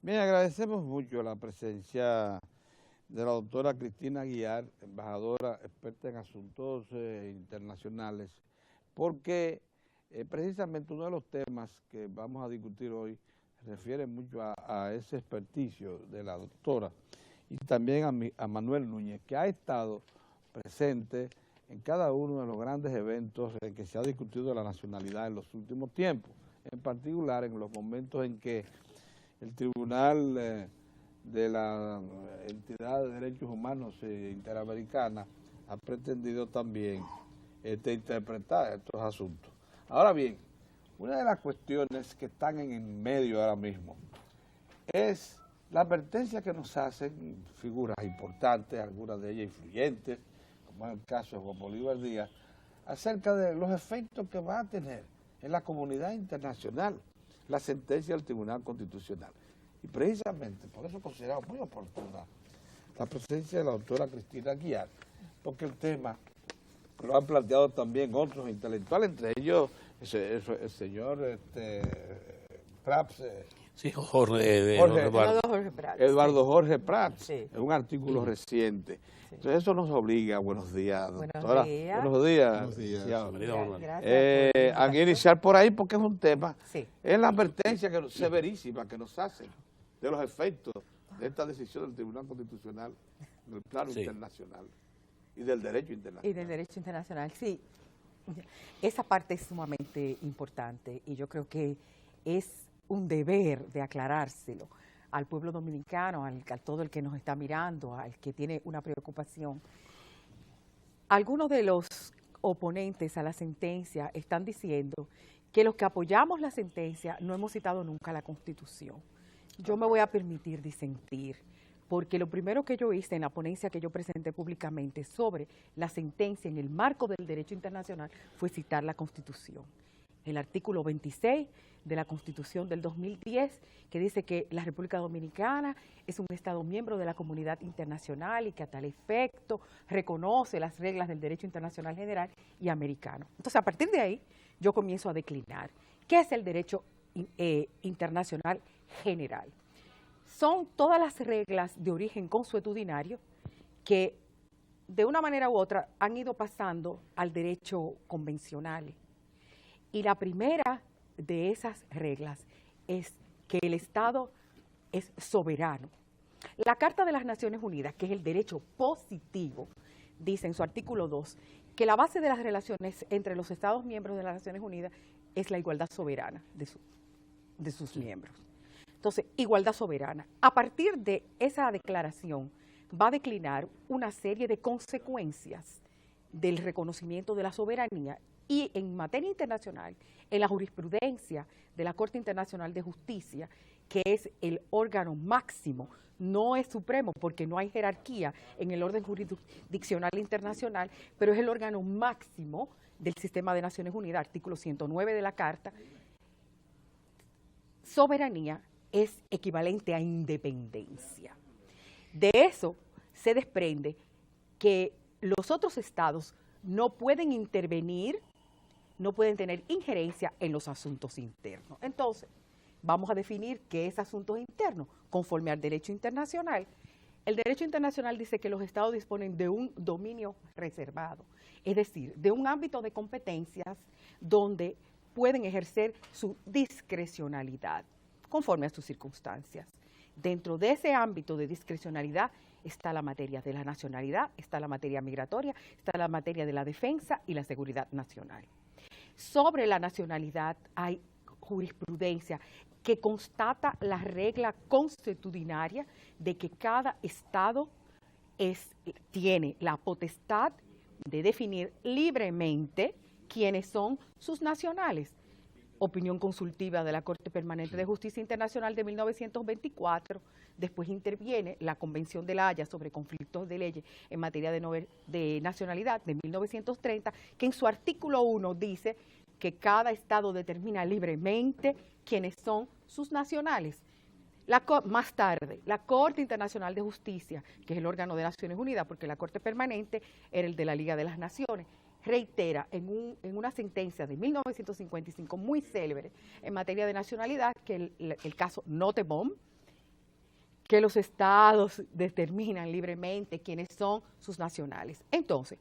Bien, agradecemos mucho la presencia de la doctora Cristina Aguiar, embajadora experta en asuntos internacionales, porque precisamente uno de los temas que vamos a discutir hoy refiere mucho a ese experticio de la doctora y también a Manuel Núñez, que ha estado presente en cada uno de los grandes eventos en que se ha discutido la nacionalidad en los últimos tiempos, en particular en los momentos en que el Tribunal de la Entidad de Derechos Humanos Interamericana ha pretendido también interpretar estos asuntos. Ahora bien, una de las cuestiones que están en el medio ahora mismo es la advertencia que nos hacen figuras importantes, algunas de ellas influyentes, como es el caso de Juan Bolívar Díaz, acerca de los efectos que va a tener en la comunidad internacional la sentencia del Tribunal Constitucional. Y precisamente por eso consideramos muy oportuna la presencia de la doctora Cristina Aguiar, porque el tema lo han planteado también otros intelectuales, entre ellos el señor Prats, sí, Eduardo Jorge Prats, Sí. en un artículo reciente. Sí. Entonces eso nos obliga, buenos días, doctora. Buenos días. Buenos días. Buenos días. licenciado. Bienvenido, Manuel. Gracias por la A invitación. iniciar por ahí porque es un tema, Sí. es la advertencia severísima que nos hacen de los efectos de esta decisión del Tribunal Constitucional en el plano internacional y del derecho internacional. Y del derecho internacional, sí. Esa parte es sumamente importante y yo creo que es un deber de aclarárselo al pueblo dominicano, a todo el que nos está mirando, al que tiene una preocupación. Algunos de los oponentes a la sentencia están diciendo que los que apoyamos la sentencia no hemos citado nunca la Constitución. Yo me voy a permitir disentir, porque lo primero que yo hice en la ponencia que yo presenté públicamente sobre la sentencia en el marco del derecho internacional fue citar la Constitución. El artículo 26 de la Constitución del 2010, que dice que la República Dominicana es un Estado miembro de la comunidad internacional y que a tal efecto reconoce las reglas del derecho internacional general y americano. Entonces, a partir de ahí, yo comienzo a declinar. ¿Qué es el derecho internacional general? Son todas las reglas de origen consuetudinario que de una manera u otra han ido pasando al derecho convencional. Y la primera de esas reglas es que el Estado es soberano. La Carta de las Naciones Unidas, que es el derecho positivo, dice en su artículo 2 que la base de las relaciones entre los Estados miembros de las Naciones Unidas es la igualdad soberana de sus miembros. Entonces, igualdad soberana. A partir de esa declaración va a declinar una serie de consecuencias del reconocimiento de la soberanía y en materia internacional, en la jurisprudencia de la Corte Internacional de Justicia, que es el órgano máximo, no es supremo porque no hay jerarquía en el orden jurisdiccional internacional, pero es el órgano máximo del sistema de Naciones Unidas, artículo 109 de la Carta. Soberanía es equivalente a independencia. De eso se desprende que los otros estados no pueden intervenir, no pueden tener injerencia en los asuntos internos. Entonces, vamos a definir qué es asuntos internos, conforme al derecho internacional. El derecho internacional dice que los estados disponen de un dominio reservado, es decir, de un ámbito de competencias donde pueden ejercer su discrecionalidad, conforme a sus circunstancias. Dentro de ese ámbito de discrecionalidad está la materia de la nacionalidad, está la materia migratoria, está la materia de la defensa y la seguridad nacional. Sobre la nacionalidad hay jurisprudencia que constata la regla consuetudinaria de que cada estado tiene la potestad de definir libremente quiénes son sus nacionales. Opinión consultiva de la Corte Permanente de Justicia Internacional de 1924, después interviene la Convención de La Haya sobre conflictos de leyes en materia de nacionalidad de 1930, que en su artículo 1 dice que cada estado determina libremente quiénes son sus nacionales. Más tarde, la Corte Internacional de Justicia, que es el órgano de Naciones Unidas, porque la Corte Permanente era el de la Liga de las Naciones, reitera en una sentencia de 1955 muy célebre en materia de nacionalidad, que el caso Nottebohm, que los estados determinan libremente quiénes son sus nacionales. Entonces,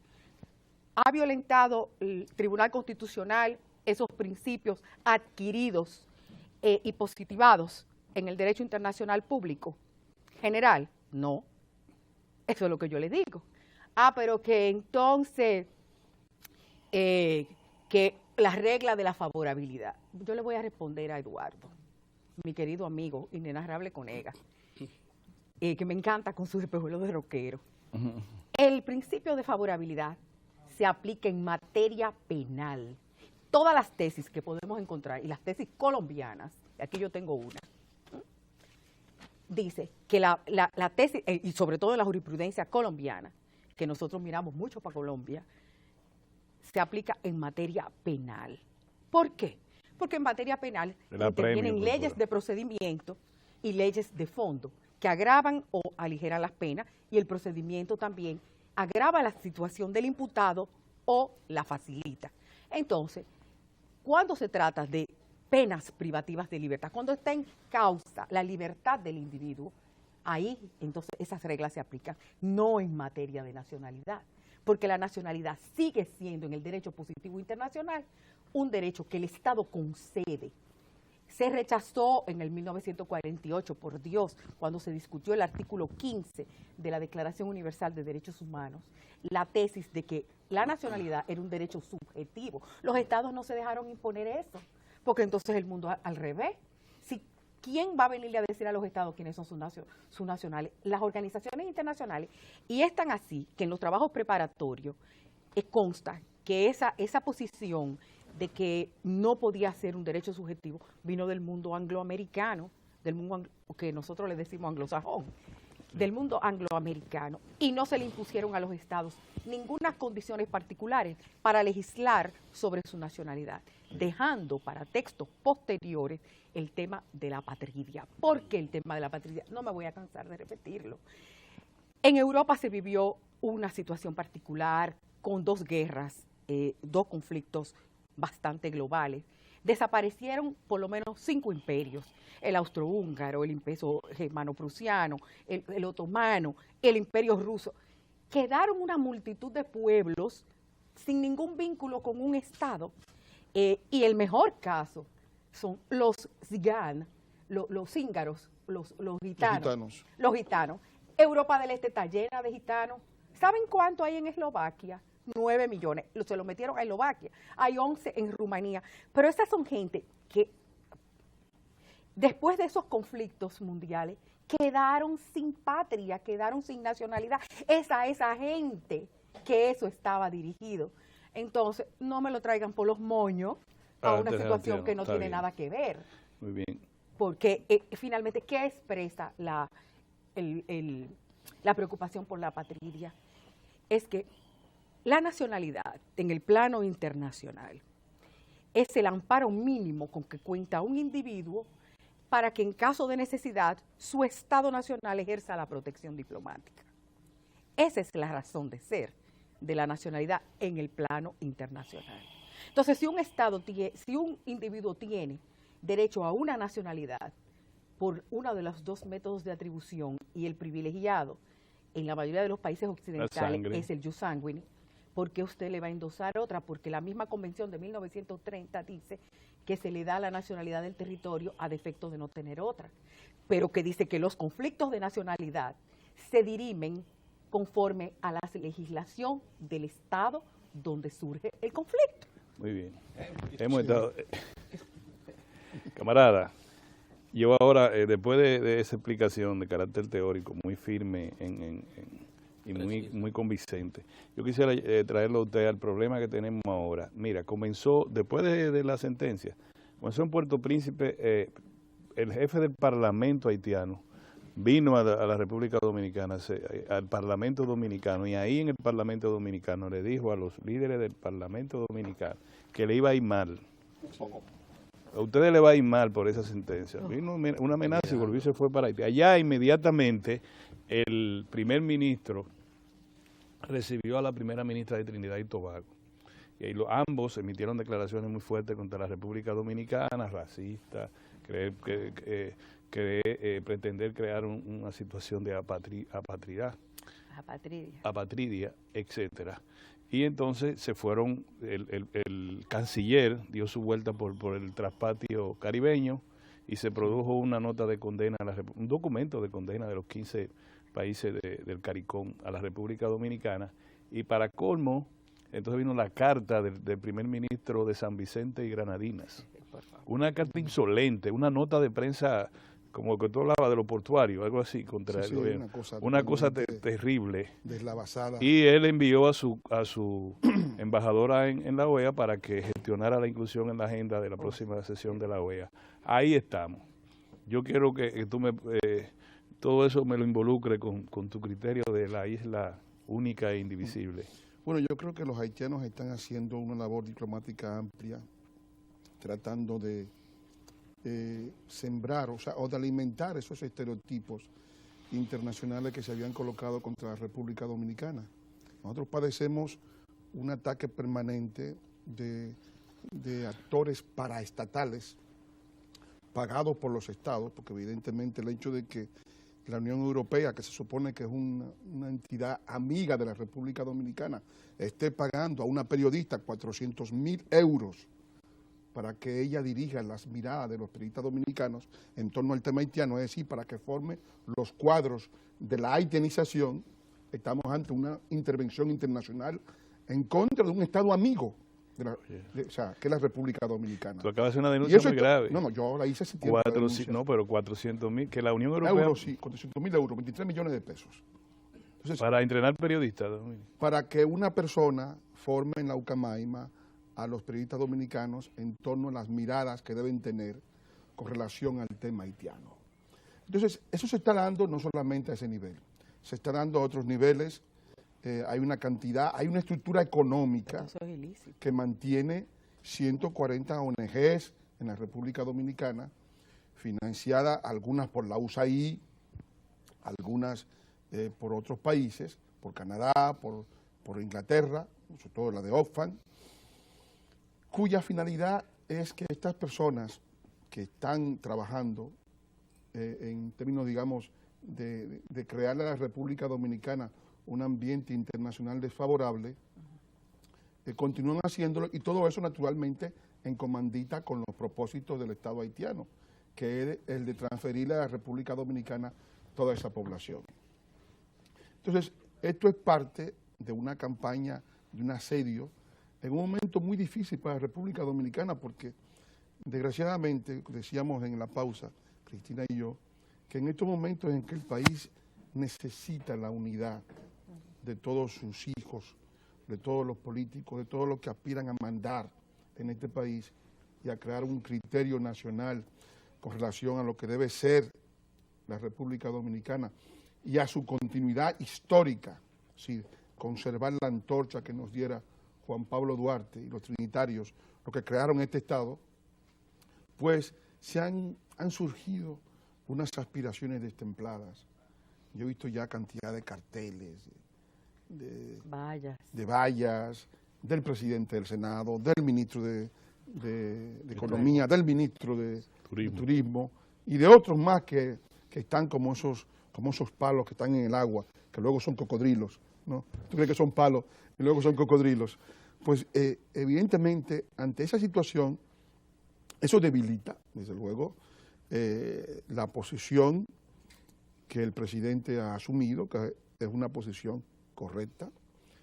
ha violentado el Tribunal Constitucional esos principios adquiridos y positivados en el derecho internacional público general. No, eso es lo que yo le digo. Pero que entonces, que la regla de la favorabilidad. Yo le voy a responder a Eduardo, mi querido amigo, inenarrable colega, que me encanta con su espejuelo de rockero. El principio de favorabilidad se aplica en materia penal. Todas las tesis que podemos encontrar, y las tesis colombianas, aquí yo tengo una, dice que la tesis, y sobre todo en la jurisprudencia colombiana, que nosotros miramos mucho para Colombia, se aplica en materia penal. ¿Por qué? Porque en materia penal intervienen leyes de procedimiento y leyes de fondo que agravan o aligeran las penas, y el procedimiento también agrava la situación del imputado o la facilita. Entonces, cuando se trata de penas privativas de libertad, cuando está en causa la libertad del individuo, ahí entonces esas reglas se aplican, no en materia de nacionalidad, porque la nacionalidad sigue siendo en el derecho positivo internacional un derecho que el Estado concede. Se rechazó en el 1948, por Dios, cuando se discutió el artículo 15 de la Declaración Universal de Derechos Humanos, la tesis de que la nacionalidad era un derecho subjetivo. Los estados no se dejaron imponer eso, porque entonces el mundo al revés. ¿Quién va a venirle a decir a los estados quiénes son sus nacionales? Las organizaciones internacionales. Y es tan así que en los trabajos preparatorios consta que esa posición de que no podía ser un derecho subjetivo vino del mundo angloamericano, del mundo que nosotros le decimos anglosajón, del mundo angloamericano, y no se le impusieron a los estados ninguna condiciones particulares para legislar sobre su nacionalidad, dejando para textos posteriores el tema de la patria. ¿Por qué el tema de la patria? No me voy a cansar de repetirlo. En Europa se vivió una situación particular con dos guerras, dos conflictos bastante globales. Desaparecieron por lo menos 5 imperios: el austrohúngaro, el imperio germano-prusiano, el otomano, el imperio ruso. Quedaron una multitud de pueblos sin ningún vínculo con un estado, y el mejor caso son los zigan, los cíngaros, los gitanos. Los gitanos. Europa del Este está llena de gitanos. ¿Saben cuánto hay en Eslovaquia? 9 millones, se lo metieron a Eslovaquia, hay 11 en Rumanía, pero esas son gente que después de esos conflictos mundiales quedaron sin patria, quedaron sin nacionalidad, esa gente que eso estaba dirigido. Entonces, no me lo traigan por los moños a una situación que no tiene nada que ver. Muy bien. Porque finalmente, ¿qué expresa la preocupación por la patria? Es que la nacionalidad en el plano internacional es el amparo mínimo con que cuenta un individuo para que en caso de necesidad su Estado nacional ejerza la protección diplomática. Esa es la razón de ser de la nacionalidad en el plano internacional. Entonces, si un individuo tiene derecho a una nacionalidad por uno de los dos métodos de atribución, y el privilegiado en la mayoría de los países occidentales es el jus sanguinis, ¿por qué usted le va a endosar otra? Porque la misma convención de 1930 dice que se le da la nacionalidad del territorio a defecto de no tener otra, pero que dice que los conflictos de nacionalidad se dirimen conforme a la legislación del Estado donde surge el conflicto. Muy bien. Hemos estado... Camarada, yo ahora, después de esa explicación de carácter teórico muy firme y muy convincente, yo quisiera traerlo a usted al problema que tenemos ahora. Mira, comenzó, después de la sentencia, comenzó en Puerto Príncipe, el jefe del Parlamento haitiano vino a la República Dominicana, al Parlamento Dominicano, y ahí en el Parlamento Dominicano le dijo a los líderes del Parlamento Dominicano que le iba a ir mal. A ustedes le va a ir mal por esa sentencia. Vino una amenaza y volvió y se fue para Haití. Allá inmediatamente el primer ministro recibió a la primera ministra de Trinidad y Tobago. Y ambos emitieron declaraciones muy fuertes contra la República Dominicana, racistas, pretender crear una situación de apatridia, etcétera. Y entonces se fueron, el canciller dio su vuelta por el traspatio caribeño y se produjo una nota de condena, un documento de condena de los 15 países del CARICOM a la República Dominicana. Y para colmo, entonces vino la carta del primer ministro de San Vicente y Granadinas. Una carta insolente, una nota de prensa, como que tú hablabas de lo portuario, algo así, contra el gobierno. Una cosa terrible. Deslavazada. Y él envió a su embajadora en la OEA para que gestionara la inclusión en la agenda de la próxima sesión de la OEA. Ahí estamos. Yo quiero que tú todo eso me lo involucre con tu criterio de la isla única e indivisible. Bueno, yo creo que los haitianos están haciendo una labor diplomática amplia, tratando de sembrar, o de alimentar esos estereotipos internacionales que se habían colocado contra la República Dominicana. Nosotros padecemos un ataque permanente de actores paraestatales pagados por los estados, porque evidentemente el hecho de que la Unión Europea, que se supone que es una entidad amiga de la República Dominicana, esté pagando a una periodista 400.000 euros para que ella dirija las miradas de los periodistas dominicanos en torno al tema haitiano, es decir, para que forme los cuadros de la haitianización, estamos ante una intervención internacional en contra de un Estado amigo, que es la República Dominicana. Tú acabas de hacer una denuncia muy grave. No, yo la hice hace tiempo. No, pero 400.000, que la Unión Europea... Euros, sí, 400.000 euros, 23 millones de pesos. Entonces, para entrenar periodistas. Para que una persona forme en la Ucamaima a los periodistas dominicanos en torno a las miradas que deben tener con relación al tema haitiano. Entonces, eso se está dando no solamente a ese nivel, se está dando a otros niveles. Hay una cantidad, hay una estructura económica que mantiene 140 ONGs en la República Dominicana, financiadas algunas por la USAID, algunas por otros países, por Canadá, por Inglaterra, sobre todo la de Oxfam, cuya finalidad es que estas personas que están trabajando en términos, digamos, de crearle a la República Dominicana un ambiente internacional desfavorable, continúan haciéndolo, y todo eso naturalmente en comandita con los propósitos del Estado haitiano, que es el de transferirle a la República Dominicana toda esa población. Entonces, esto es parte de una campaña, de un asedio, en un momento muy difícil para la República Dominicana, porque desgraciadamente, decíamos en la pausa, Cristina y yo, que en estos momentos en que el país necesita la unidad de todos sus hijos, de todos los políticos, de todos los que aspiran a mandar en este país y a crear un criterio nacional con relación a lo que debe ser la República Dominicana y a su continuidad histórica, ¿sí? Conservar la antorcha que nos diera Juan Pablo Duarte y los trinitarios, los que crearon este Estado, pues han surgido unas aspiraciones destempladas. Yo he visto ya cantidad de carteles, de vallas, del presidente del Senado, del ministro de Economía, del ministro de Turismo y de otros más que están como esos palos que están en el agua, que luego son cocodrilos, ¿no? Tú crees que son palos y luego son cocodrilos. Pues evidentemente ante esa situación, eso debilita, desde luego, la posición que el presidente ha asumido, que es una posición correcta,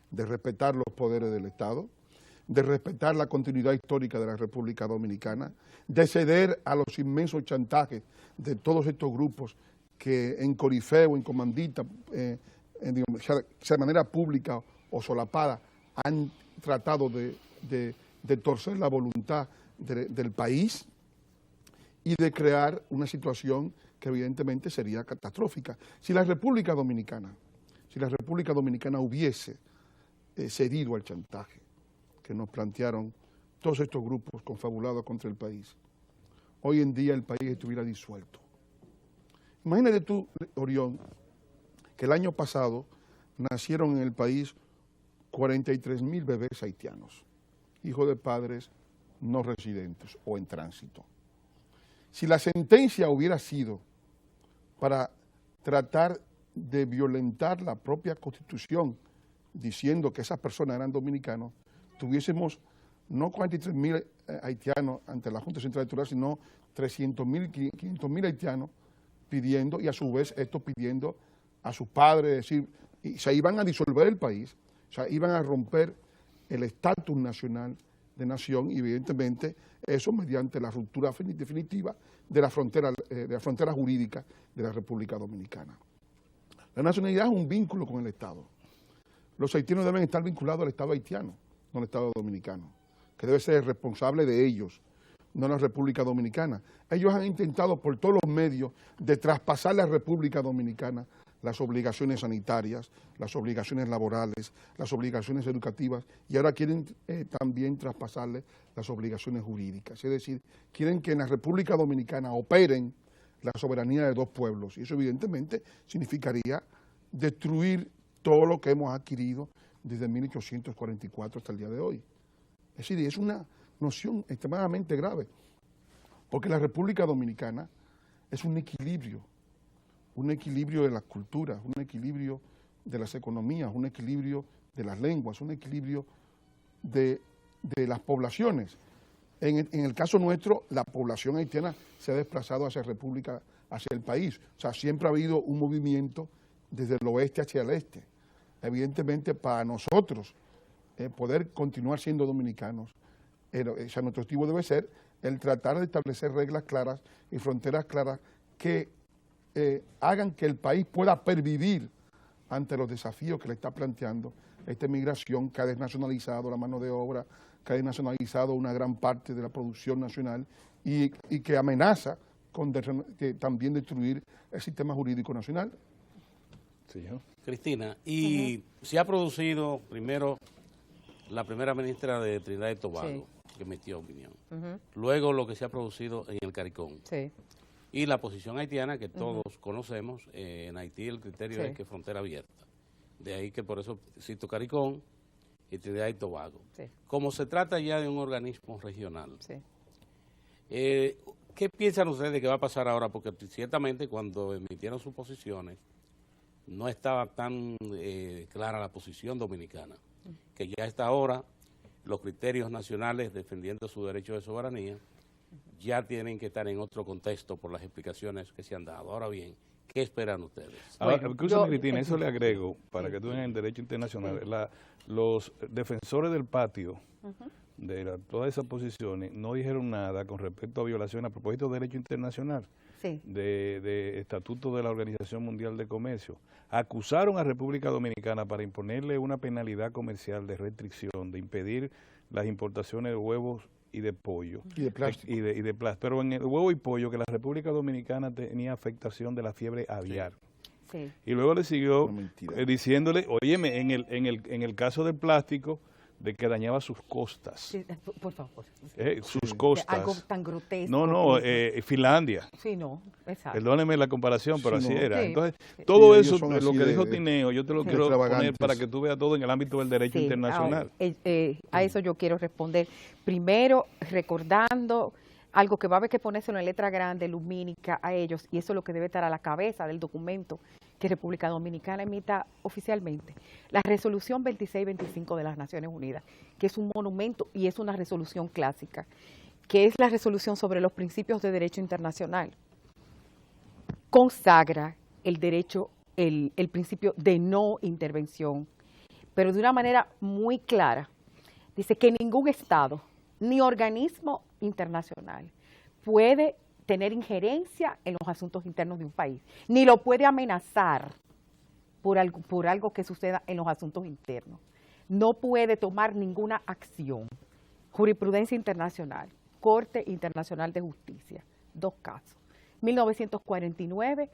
de respetar los poderes del Estado, de respetar la continuidad histórica de la República Dominicana, de ceder a los inmensos chantajes de todos estos grupos que en corifeo, en comandita, sea de manera pública o solapada, han tratado de torcer la voluntad del país y de crear una situación que evidentemente sería catastrófica. Si la República Dominicana hubiese cedido al chantaje que nos plantearon todos estos grupos confabulados contra el país, hoy en día el país estuviera disuelto. Imagínate tú, Orión, que el año pasado nacieron en el país 43.000 bebés haitianos, hijos de padres no residentes o en tránsito. Si la sentencia hubiera sido para tratar de violentar la propia Constitución, diciendo que esas personas eran dominicanos, tuviésemos no 43.000 haitianos ante la Junta Central Electoral, sino 300.000, 500.000 haitianos pidiendo, y a su vez esto pidiendo a sus padres, es decir, y se iban a disolver el país, o sea, iban a romper el estatus nacional de nación, y evidentemente eso mediante la ruptura definitiva de la frontera jurídica de la República Dominicana. La nacionalidad es un vínculo con el Estado. Los haitianos deben estar vinculados al Estado haitiano, no al Estado dominicano, que debe ser el responsable de ellos, no la República Dominicana. Ellos han intentado por todos los medios de traspasar a la República Dominicana las obligaciones sanitarias, las obligaciones laborales, las obligaciones educativas, y ahora quieren también traspasarle las obligaciones jurídicas. Es decir, quieren que en la República Dominicana operen la soberanía de dos pueblos, y eso evidentemente significaría destruir todo lo que hemos adquirido desde 1844 hasta el día de hoy. Es decir, es una noción extremadamente grave, porque la República Dominicana es un equilibrio de las culturas, un equilibrio de las economías, un equilibrio de las lenguas, un equilibrio de las poblaciones. En el caso nuestro, la población haitiana se ha desplazado hacia República, hacia el país. O sea, siempre ha habido un movimiento desde el oeste hacia el este. Evidentemente, para nosotros poder continuar siendo dominicanos, o sea, nuestro objetivo debe ser el tratar de establecer reglas claras y fronteras claras que hagan que el país pueda pervivir ante los desafíos que le está planteando esta migración que ha desnacionalizado la mano de obra, que ha desnacionalizado una gran parte de la producción nacional y que amenaza con también destruir el sistema jurídico nacional. Sí, ¿no? Cristina, y se ha producido primero la primera ministra de Trinidad y Tobago, que emitió opinión. Luego lo que se ha producido en el CARICOM. Y la posición haitiana que todos conocemos, en Haití el criterio es que frontera abierta. De ahí que por eso cito CARICOM y Trinidad y Tobago. Como se trata ya de un organismo regional, ¿qué piensan ustedes que va a pasar ahora? Porque ciertamente cuando emitieron sus posiciones no estaba tan clara la posición dominicana, que ya a esta hora los criterios nacionales defendiendo su derecho de soberanía ya tienen que estar en otro contexto por las explicaciones que se han dado. Ahora bien, ¿qué esperan ustedes? Ahora, escúchame, Cristina, eso le agrego, para que tú veas el derecho internacional, los defensores del patio de todas esas posiciones no dijeron nada con respecto a violaciones a propósito de derecho internacional, de estatuto de la Organización Mundial de Comercio. Acusaron a República Dominicana para imponerle una penalidad comercial de restricción, de impedir las importaciones de huevos y de pollo. Y de plástico. Y de plástico. Pero en el huevo y pollo, que la República Dominicana tenía afectación de la fiebre aviar. Y luego le siguió diciéndole, óyeme, en el caso del plástico, de que dañaba sus costas. Por favor. Sus costas. Algo tan grotesco. No, Finlandia. Exacto. Perdóneme la comparación, pero así era. Entonces, todo eso, lo que dijo Tineo, yo te lo quiero poner para que tú veas todo en el ámbito del derecho internacional. A eso yo quiero responder. Primero, recordando algo que va a haber que ponerse en letra grande, lumínica a ellos, y eso es lo que debe estar a la cabeza del documento que República Dominicana emita oficialmente. La resolución 2625 de las Naciones Unidas, que es un monumento y es una resolución clásica, que es la resolución sobre los principios de derecho internacional, consagra el derecho, el principio de no intervención, pero de una manera muy clara. Dice que ningún Estado ni organismo internacional puede tener injerencia en los asuntos internos de un país, ni lo puede amenazar por algo que suceda en los asuntos internos. No puede tomar ninguna acción. Jurisprudencia internacional, Corte Internacional de Justicia, 2 casos. 1949,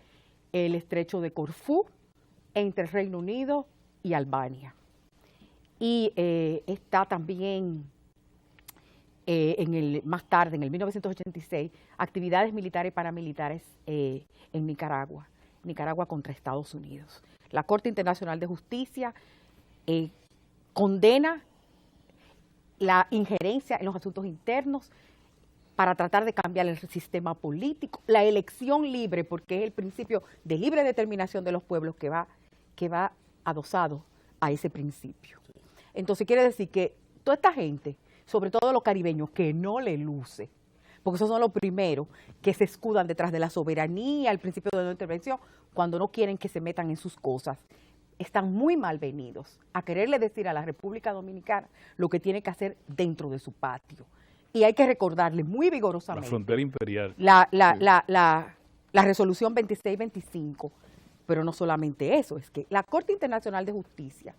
el Estrecho de Corfú, entre Reino Unido y Albania. Y está también más tarde, en el 1986, actividades militares y paramilitares en Nicaragua contra Estados Unidos. La Corte Internacional de Justicia condena la injerencia en los asuntos internos para tratar de cambiar el sistema político, la elección libre, porque es el principio de libre determinación de los pueblos que va adosado a ese principio. Entonces quiere decir que toda esta gente, sobre todo los caribeños, que no le luce, porque esos son los primeros que se escudan detrás de la soberanía, el principio de no intervención, cuando no quieren que se metan en sus cosas, están muy malvenidos a quererle decir a la República Dominicana lo que tiene que hacer dentro de su patio. Y hay que recordarle muy vigorosamente la frontera imperial. La resolución 2625, pero no solamente eso, es que la Corte Internacional de Justicia,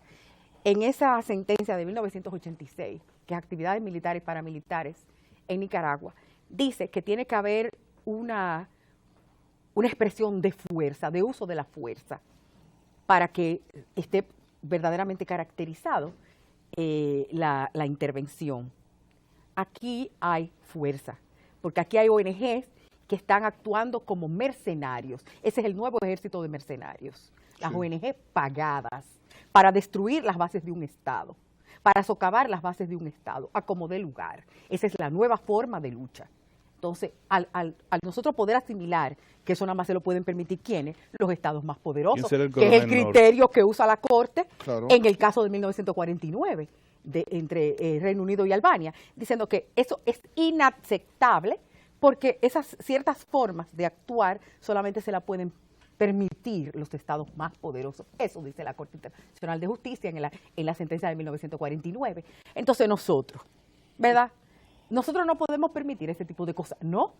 en esa sentencia de 1986, que es actividades militares y paramilitares en Nicaragua, dice que tiene que haber una expresión de fuerza, de uso de la fuerza, para que esté verdaderamente caracterizado la intervención. Aquí hay fuerza, porque aquí hay ONGs que están actuando como mercenarios. Ese es el nuevo ejército de mercenarios, las ONG pagadas para destruir las bases de un Estado, para socavar las bases de un Estado, a como dé lugar. Esa es la nueva forma de lucha. Entonces, al nosotros poder asimilar que eso nada más se lo pueden permitir ¿quiénes? Los estados más poderosos, que es el criterio que usa la Corte en el caso de 1949, entre Reino Unido y Albania, diciendo que eso es inaceptable porque esas ciertas formas de actuar solamente se la pueden permitir los estados más poderosos. Eso dice la Corte Internacional de Justicia en la sentencia de 1949. Entonces nosotros, ¿verdad? Nosotros no podemos permitir ese tipo de cosas, no,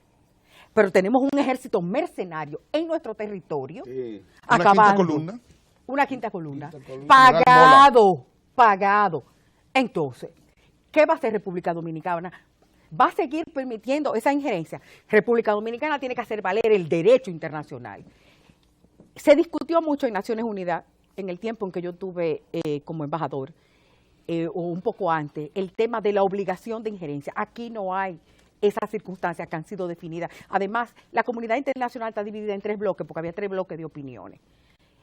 pero tenemos un ejército mercenario en nuestro territorio, acabando. Una quinta columna. Pagado. Entonces, ¿qué va a hacer República Dominicana? ¿Va a seguir permitiendo esa injerencia? República Dominicana tiene que hacer valer el derecho internacional. Se discutió mucho en Naciones Unidas, en el tiempo en que yo estuve como embajador, o un poco antes, el tema de la obligación de injerencia. Aquí no hay esas circunstancias que han sido definidas. Además, la comunidad internacional está dividida en 3 bloques, porque había 3 bloques de opiniones.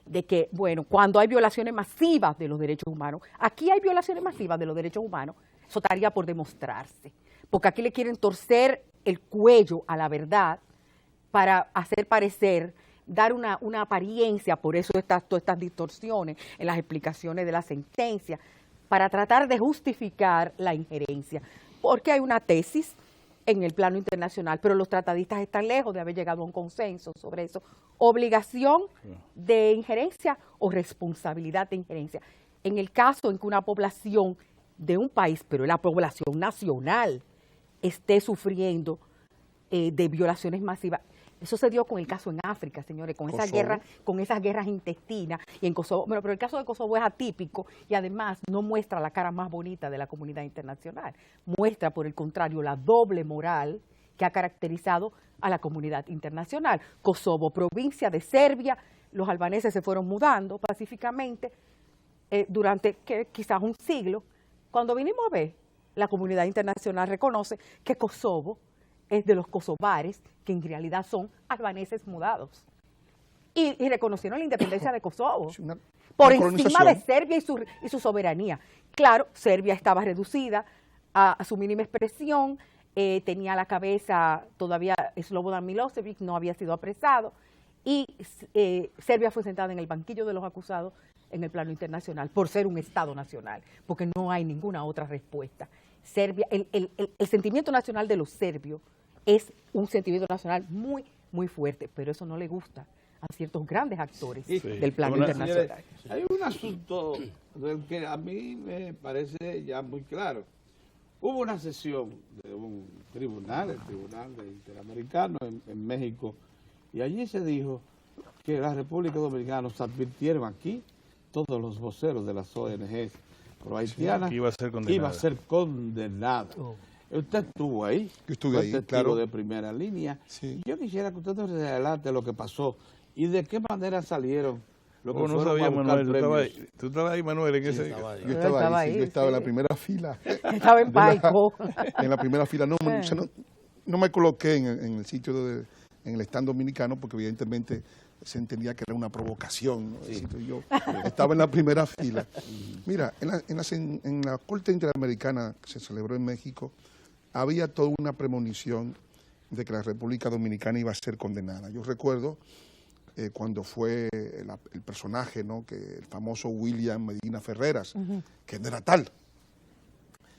De que, bueno, cuando hay violaciones masivas de los derechos humanos, aquí hay violaciones masivas de los derechos humanos, eso estaría por demostrarse. Porque aquí le quieren torcer el cuello a la verdad para hacer parecer, dar una apariencia, por eso todas estas distorsiones en las explicaciones de la sentencia, para tratar de justificar la injerencia, porque hay una tesis en el plano internacional, pero los tratadistas están lejos de haber llegado a un consenso sobre eso. Obligación de injerencia o responsabilidad de injerencia. En el caso en que una población de un país, pero la población nacional, esté sufriendo de violaciones masivas. Eso se dio con el caso en África, señores, con esas guerras intestinas y en Kosovo. Bueno, pero el caso de Kosovo es atípico y además no muestra la cara más bonita de la comunidad internacional. Muestra, por el contrario, la doble moral que ha caracterizado a la comunidad internacional. Kosovo, provincia de Serbia, los albaneses se fueron mudando pacíficamente durante quizás un siglo. Cuando vinimos a ver, la comunidad internacional reconoce que Kosovo es de los kosovares, que en realidad son albaneses mudados. Y reconocieron la independencia de Kosovo por encima de Serbia y su soberanía. Claro, Serbia estaba reducida a su mínima expresión, tenía a la cabeza todavía Slobodan Milosevic, no había sido apresado, y Serbia fue sentada en el banquillo de los acusados en el plano internacional por ser un Estado nacional, porque no hay ninguna otra respuesta. Serbia, el sentimiento nacional de los serbios es un sentimiento nacional muy, muy fuerte, pero eso no le gusta a ciertos grandes actores del plano internacional. Hay un asunto del que a mí me parece ya muy claro. Hubo una sesión de un tribunal, el Tribunal Interamericano en México, y allí se dijo que la República Dominicana nos advirtieron aquí, todos los voceros de las ONGs pro-haitianas, iba a ser condenada. Usted estuvo ahí, yo estuve ahí, testigo claro, de primera línea. Sí. Yo quisiera que usted nos relate lo que pasó y de qué manera salieron los que no sabía, Manuel, tú estabas ahí, Manuel, en ese... Yo estaba ahí, yo estaba en la primera fila. Estaba en Paico. En la primera fila, no me coloqué en el sitio, en el stand dominicano, porque evidentemente se entendía que era una provocación, ¿no? Sí. Yo estaba en la primera fila. Mira, en la Corte Interamericana que se celebró en México, había toda una premonición de que la República Dominicana iba a ser condenada. Yo recuerdo cuando fue el personaje, ¿no?, que el famoso William Medina Ferreras, que no era tal.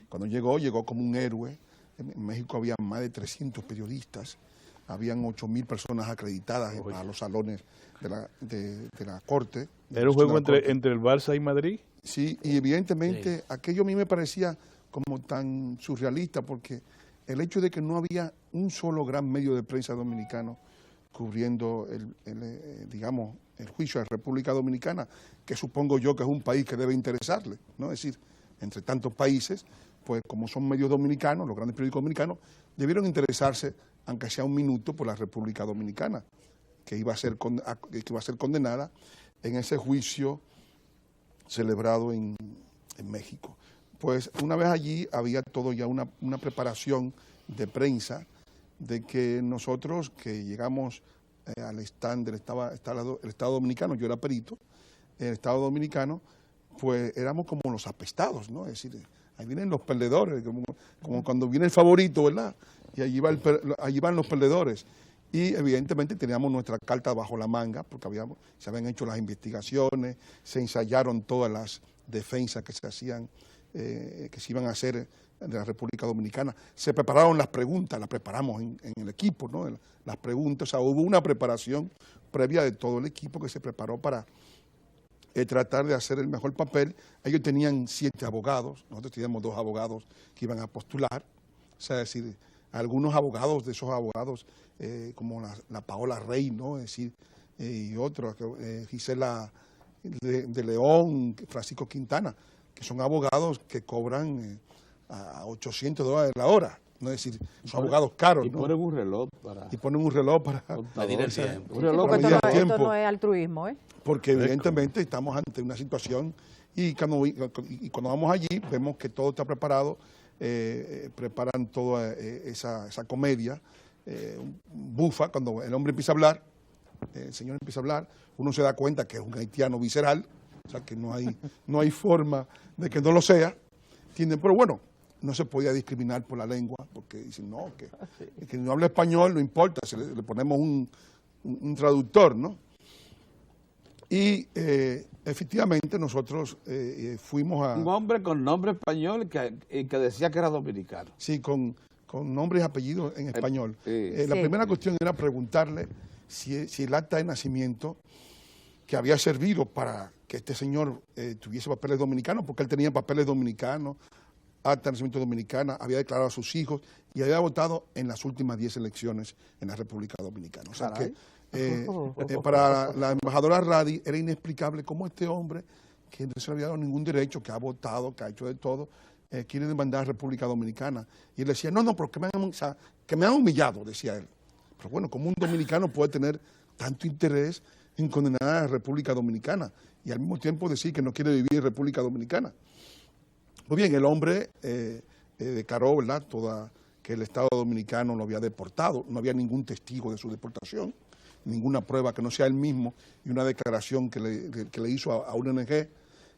Cuando llegó como un héroe. En México había más de 300 periodistas, habían 8.000 personas acreditadas a los salones de la Corte. ¿Era un juego entre el Barça y Madrid? Sí, y evidentemente aquello a mí me parecía como tan surrealista, porque el hecho de que no había un solo gran medio de prensa dominicano cubriendo digamos, el juicio de la República Dominicana, que supongo yo que es un país que debe interesarle, ¿no? Es decir, entre tantos países, pues como son medios dominicanos, los grandes periódicos dominicanos, debieron interesarse, aunque sea un minuto, por la República Dominicana, que iba a ser condenada en ese juicio celebrado en México. Pues una vez allí había todo ya una preparación de prensa de que nosotros que llegamos al stand del Estado Dominicano, yo era perito, el Estado Dominicano, pues éramos como los apestados, ¿no? Es decir, ahí vienen los perdedores, como cuando viene el favorito, ¿verdad? Y allí van los perdedores. Y evidentemente teníamos nuestra carta bajo la manga, porque se habían hecho las investigaciones, se ensayaron todas las defensas que se hacían, que se iban a hacer de la República Dominicana. Se prepararon las preguntas, las preparamos en el equipo, ¿no? Las preguntas, o sea, hubo una preparación previa de todo el equipo que se preparó para tratar de hacer el mejor papel. Ellos tenían 7 abogados, nosotros teníamos 2 abogados que iban a postular, o sea, es decir, algunos abogados de esos abogados, como la Paola Rey, ¿no? Es decir, y otros, Gisela de León, Francisco Quintana, que son abogados que cobran a $800 la hora, ¿no? Es decir, son abogados caros, y ¿no? ponen un reloj para... Y ponen un reloj para medir el tiempo. Un reloj Porque para esto no es altruismo, ¿eh? porque evidentemente estamos ante una situación y cuando vamos allí vemos que todo está preparado, preparan toda esa comedia bufa. Cuando el hombre empieza a hablar, el señor empieza a hablar, uno se da cuenta que es un haitiano visceral, o sea que no hay forma de que no lo sea, ¿entienden? Pero bueno, no se podía discriminar por la lengua, porque dicen, no, que no habla español, no importa, le ponemos un traductor, ¿no? Y efectivamente nosotros fuimos a... Un hombre con nombre español que decía que era dominicano. Sí, con nombres y apellidos en español. La primera cuestión era preguntarle si el acta de nacimiento que había servido para que este señor tuviese papeles dominicanos, porque él tenía papeles dominicanos, acta de nacimiento dominicana, había declarado a sus hijos y había votado en las últimas 10 elecciones en la República Dominicana. O sea que para la embajadora Radi era inexplicable cómo este hombre, que no se le había dado ningún derecho, que ha votado, que ha hecho de todo, quiere demandar a la República Dominicana. Y él decía, no, pero que me han humillado, decía él. Pero bueno, ¿cómo un dominicano puede tener tanto interés en condenar a la República Dominicana y al mismo tiempo decir que no quiere vivir en República Dominicana? Muy bien, el hombre declaró, ¿verdad?, que el Estado Dominicano lo había deportado, no había ningún testigo de su deportación, ninguna prueba que no sea él mismo, y una declaración que le hizo a una ONG.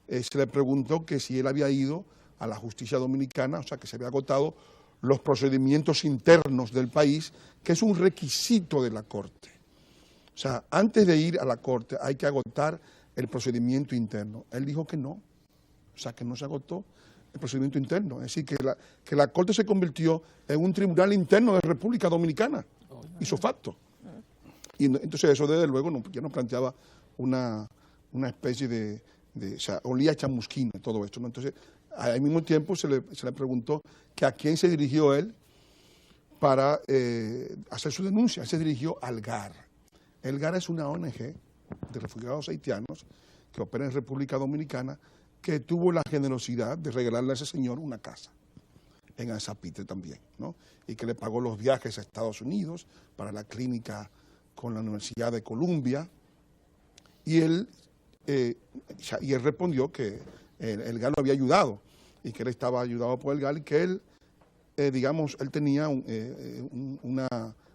Se le preguntó que si él había ido a la justicia dominicana, o sea, que se había agotado los procedimientos internos del país, que es un requisito de la Corte. O sea, antes de ir a la Corte hay que agotar el procedimiento interno. Él dijo que no, o sea, que no se agotó el procedimiento interno. Es decir, que la Corte se convirtió en un tribunal interno de República Dominicana, hizo facto. Y entonces eso desde luego ya nos planteaba una especie de o sea, olía a chamusquina todo esto, ¿no? Entonces, al mismo tiempo se le preguntó que a quién se dirigió él para hacer su denuncia. Él se dirigió al GAR. El GAR es una ONG de refugiados haitianos que opera en República Dominicana, que tuvo la generosidad de regalarle a ese señor una casa en Anzapitre también, ¿no? Y que le pagó los viajes a Estados Unidos para la clínica con la Universidad de Columbia, y él respondió que el GAR lo había ayudado y que él estaba ayudado por el GAR y que él, digamos, él tenía o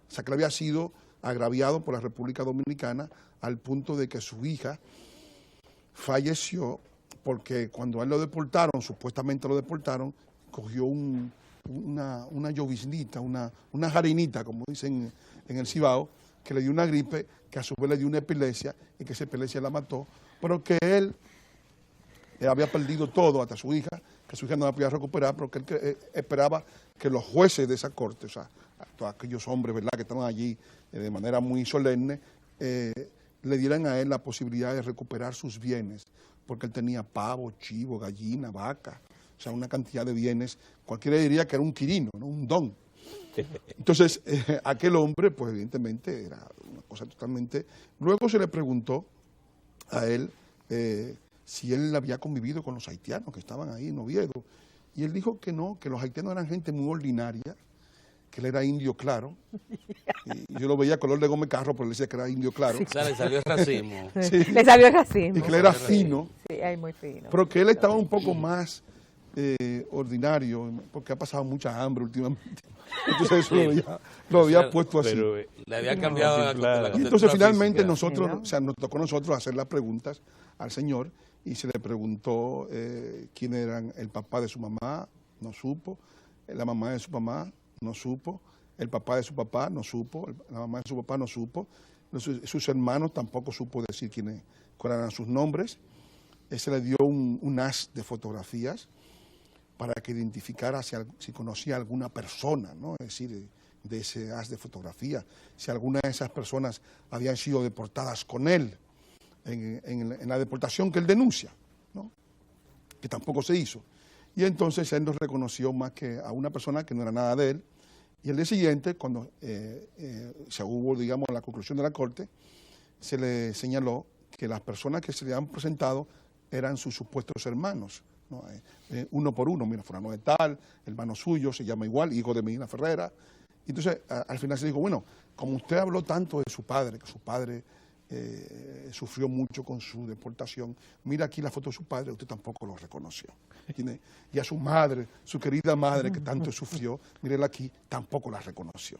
sea, que él había sido agraviado por la República Dominicana al punto de que su hija falleció porque cuando a él lo deportaron, supuestamente lo deportaron, cogió un una lloviznita, una jarinita, como dicen en el Cibao, que le dio una gripe, que a su vez le dio una epilepsia y que esa epilepsia la mató, pero que él había perdido todo, hasta su hija, que su hija no la podía recuperar, pero que él esperaba que los jueces de esa corte, o sea, todos aquellos hombres, ¿verdad?, que estaban allí de manera muy solemne, le dieran a él la posibilidad de recuperar sus bienes, porque él tenía pavo, chivo, gallina, vaca, o sea, una cantidad de bienes. Cualquiera diría que era un quirino, ¿no?, un don. Entonces, aquel hombre, pues evidentemente era una cosa totalmente... Luego se le preguntó a él si él había convivido con los haitianos que estaban ahí en Oviedo, y él dijo que no, que los haitianos eran gente muy ordinaria, que él era indio claro, y yo lo veía color de goma carro, pero él decía que era indio claro. O sea, le salió el racismo. Sí. Le salió el racismo. Y que él era fino. Sí, es muy fino. Pero que él estaba un poco más ordinario, porque ha pasado mucha hambre últimamente. Entonces eso lo había puesto así. Pero, le había cambiado la y entonces finalmente nosotros, o sea, nos tocó a nosotros hacer las preguntas al señor, y se le preguntó quién eran el papá de su mamá, no supo, la mamá de su mamá, no supo, el papá de su papá, no supo, la mamá de su papá, no supo, sus hermanos tampoco supo decir cuáles eran sus nombres. Se le dio un haz de fotografías para que identificara si conocía a alguna persona, ¿no? Es decir, de ese haz de fotografías, si alguna de esas personas habían sido deportadas con él en la deportación que él denuncia, ¿no?, que tampoco se hizo. Y entonces él nos reconoció más que a una persona que no era nada de él. Y el día siguiente, cuando se hubo, digamos, la conclusión de la corte, se le señaló que las personas que se le han presentado eran sus supuestos hermanos, ¿no? Uno por uno, mira, fulano de tal, hermano suyo, se llama igual, hijo de Medina Ferrera. Entonces, al final se dijo, bueno, como usted habló tanto de su padre, que su padre sufrió mucho con su deportación, mira aquí la foto de su padre, usted tampoco lo reconoció. Y a su madre, su querida madre que tanto sufrió, mírela aquí, tampoco la reconoció.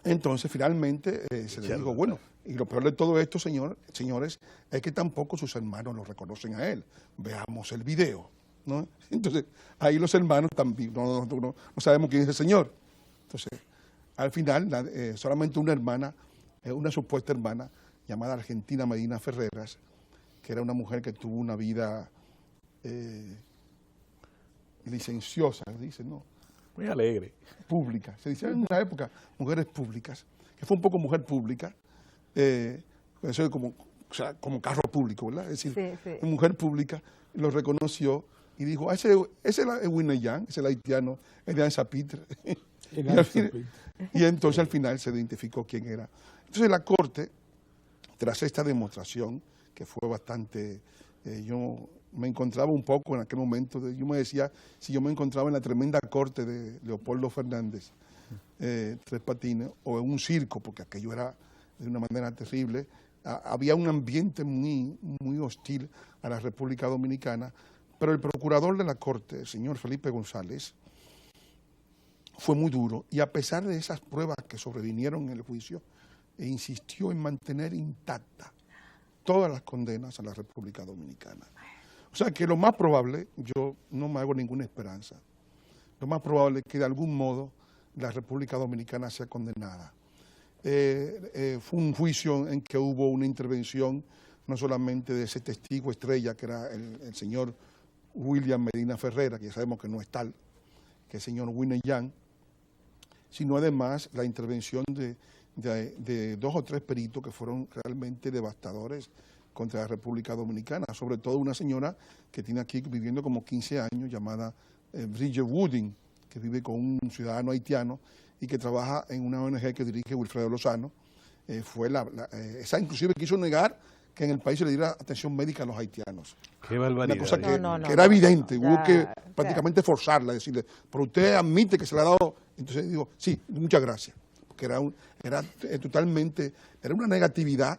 Entonces, finalmente, se le dijo, bueno, y lo peor de todo esto, señores, es que tampoco sus hermanos lo reconocen a él. Veamos el video, ¿no? Entonces, ahí los hermanos también, no sabemos quién es el señor. Entonces, al final, solamente una hermana, una supuesta hermana, llamada Argentina Medina Ferreras, que era una mujer que tuvo una vida licenciosa, dicen, ¿no? Muy alegre. Pública. Se decía en una época, mujeres públicas, que fue un poco mujer pública, eso es como, o sea, como carro público, ¿verdad? Es decir, sí. Mujer pública, lo reconoció y dijo, ese es Winnie Yang, ese es el haitiano, es de Anzapitre. Y entonces al final se identificó quién era. Entonces la corte, tras esta demostración, que fue bastante, yo me encontraba un poco en aquel momento, yo me decía, si yo me encontraba en la tremenda corte de Leopoldo Fernández, Tres Patines, o en un circo, porque aquello era de una manera terrible, había un ambiente muy hostil a la República Dominicana, pero el procurador de la corte, el señor Felipe González, fue muy duro, y a pesar de esas pruebas que sobrevinieron en el juicio, insistió en mantener intacta todas las condenas a la República Dominicana. O sea que lo más probable, yo no me hago ninguna esperanza, lo más probable es que de algún modo la República Dominicana sea condenada. Fue un juicio en que hubo una intervención no solamente de ese testigo estrella que era el señor William Medina Ferrera, que ya sabemos que no es tal, que el señor Winnie Yang, sino además la intervención de 2 o 3 peritos que fueron realmente devastadores contra la República Dominicana, sobre todo una señora que tiene aquí viviendo como 15 años, llamada Bridget Wooding, que vive con un ciudadano haitiano y que trabaja en una ONG que dirige Wilfredo Lozano. Fue esa inclusive quiso negar que en el país se le diera atención médica a los haitianos. Qué barbaridad. Una cosa que era evidente, hubo que prácticamente forzarla, decirle, pero usted admite que se le ha dado. Entonces digo, sí, muchas gracias, porque era totalmente, era una negatividad,